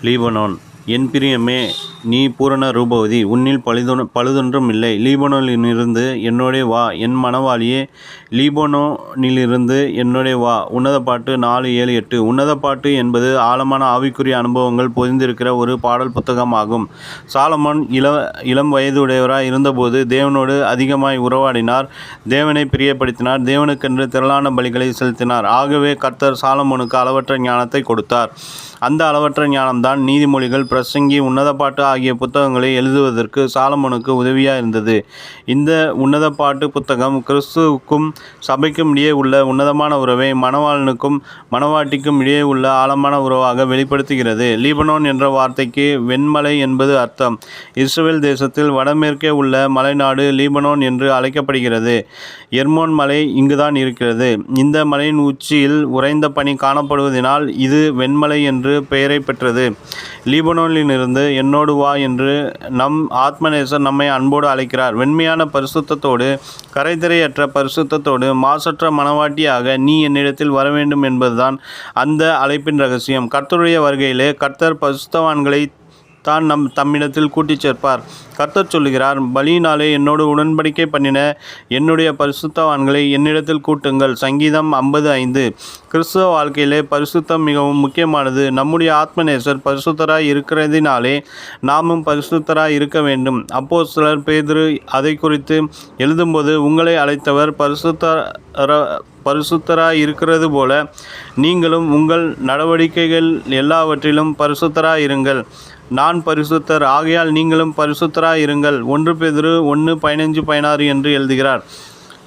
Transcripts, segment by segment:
Lebanon. என் பிரியமே, நீ பூரண ரூபவதி, உன்னில் பழுதொன்றும் இல்லை. லீபனோனிலிருந்து என்னோடே வா, என் மணவாளியே, லீபனோனிலிருந்து என்னோடே வா. உன்னத பாட்டு 4:7-8. உன்னத பாட்டு என்பது ஆழமான ஆவிக்குரிய அனுபவங்கள் பொதிந்திருக்கிற ஒரு பாடல் புத்தகமாகும். சாலமோன் இளம் வயதுடையவராய் இருந்தபோது தேவனோடு அதிகமாய் உறவாடினார், தேவனை பிரியப்படுத்தினார், தேவனுக்கென்று திரளான பலிகளை செலுத்தினார். ஆகவே கர்த்தர் சாலமோனுக்கு அளவற்ற ஞானத்தை கொடுத்தார். அந்த அளவற்ற ஞானம்தான் நீதிமொழிகள், பிரசங்கி, உன்னத பாட்டு ஆகிய புத்தகங்களை எழுதுவதற்கு சாலமோனுக்கு உதவியாக இருந்தது. இந்த உன்னத பாட்டு புத்தகம் கிறிஸ்துவுக்கும் சபைக்கும் இடையே உள்ள உன்னதமான உறவை மணவாளனுக்கும் மணவாட்டிக்கும் இடையே உள்ள ஆழமான உறவாக வெளிப்படுத்துகிறது. லீபனோன் என்ற வார்த்தைக்கு வெண்மலை என்பது அர்த்தம். இஸ்ரவேல் தேசத்தில் வடமேற்கே உள்ள மலைநாடு லீபனோன் என்று அழைக்கப்படுகிறது. எர்மோன் மலை இங்குதான் இருக்கிறது. இந்த மலையின் உச்சியில் உறைந்த பனி காணப்படுவதனால் இது வெண்மலை என்று பெயரை பெற்றது. லீபனோனிலிருந்து என்னோடு வா என்று நம் ஆத்மநேசர் நம்மை அன்போடு அழைக்கிறார். வெண்மையான பரிசுத்தத்தோடு, கரைதிரையற்ற பரிசுத்தத்தோடு, மாசற்ற மணவாட்டியாக நீ என்னிடத்தில் வரவேண்டும் என்பதுதான் அந்த அழைப்பின் ரகசியம். கர்த்தருடைய வருகையிலே கர்த்தர் பரிசுத்தவான்களை தான் தம்மிடத்தில் கூட்டிச் சேர்ப்பார். கர்த்தர் சொல்லுகிறார், பலியினாலே என்னோடு உடன்படிக்கை பண்ணின என்னுடைய பரிசுத்தவான்களை என்னிடத்தில் கூட்டுங்கள். சங்கீதம் 50:5. கிறிஸ்தவ வாழ்க்கையிலே பரிசுத்தம் மிகவும் முக்கியமானது. நம்முடைய ஆத்மநேசர் பரிசுத்தராய் இருக்கிறதினாலே நாமும் பரிசுத்தராய் இருக்க வேண்டும். அப்போஸ்தலர் பேதுரு அதை குறித்து எழுதும்போது, உங்களை அழைத்தவர் பரிசுத்தராய் இருக்கிறது போல நீங்களும் உங்கள் நடவடிக்கைகள் எல்லாவற்றிலும் பரிசுத்தராய் இருங்கள். நான் பரிசுத்தர், ஆகையால் நீங்களும் பரிசுத்தராய் இருங்கள். 1 பேதுரு 1:15-16 என்று எழுதுகிறார்.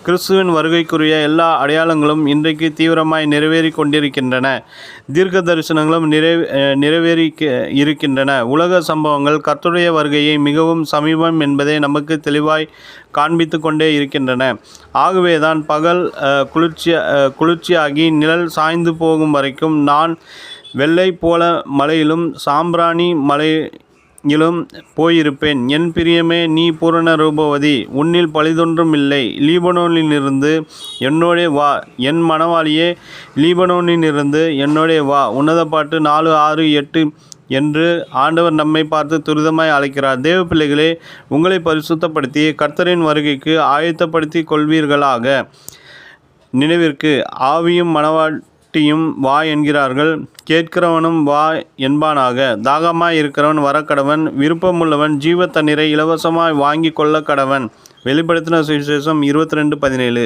கிறிஸ்துவின் வருகைக்குரிய எல்லா அடையாளங்களும் இன்றைக்கு தீவிரமாய் நிறைவேறி கொண்டிருக்கின்றன. தீர்க்க தரிசனங்களும் நிறைவேறி இருக்கின்றன. உலக சம்பவங்கள் கர்த்தருடைய வருகையை மிகவும் சமீபம் என்பதை நமக்கு தெளிவாய் காண்பித்து கொண்டே இருக்கின்றன. ஆகவேதான் பகல் குளிர்ச்சியாகி நிழல் சாய்ந்து போகும் வரைக்கும் நான் வெள்ளை போல மலையிலும் சாம்பிராணி மலையிலும் போயிருப்பேன். என் பிரியமே, நீ பூரண ரூபவதி, உன்னில் பழுதொன்றும் இல்லை. லீபனோனிலிருந்து என்னோடே வா, என் மணவாளியே, லீபனோனிலிருந்து என்னோடே வா. உன்னத பாட்டு 4:6-8 என்று ஆண்டவர் நம்மை பார்த்து துரிதமாய் அழைக்கிறார். தேவ பிள்ளைகளே, உங்களை பரிசுத்தப்படுத்தி கர்த்தரின் வருகைக்கு ஆயத்தப்படுத்தி கொள்வீர்களாக. நினைவிற்கு, ஆவியும் மணவாட்டியும் வா என்கிறார்கள், கேட்கிறவனும் வா என்பானாக. தாகமாய் இருக்கிறவன் வரக்கடவன், விருப்பமுள்ளவன் ஜீவ தண்ணீரை இலவசமாய் வாங்கி கொள்ள கடவன். வெளிப்படுத்தின சுவிசேஷம் 22:17.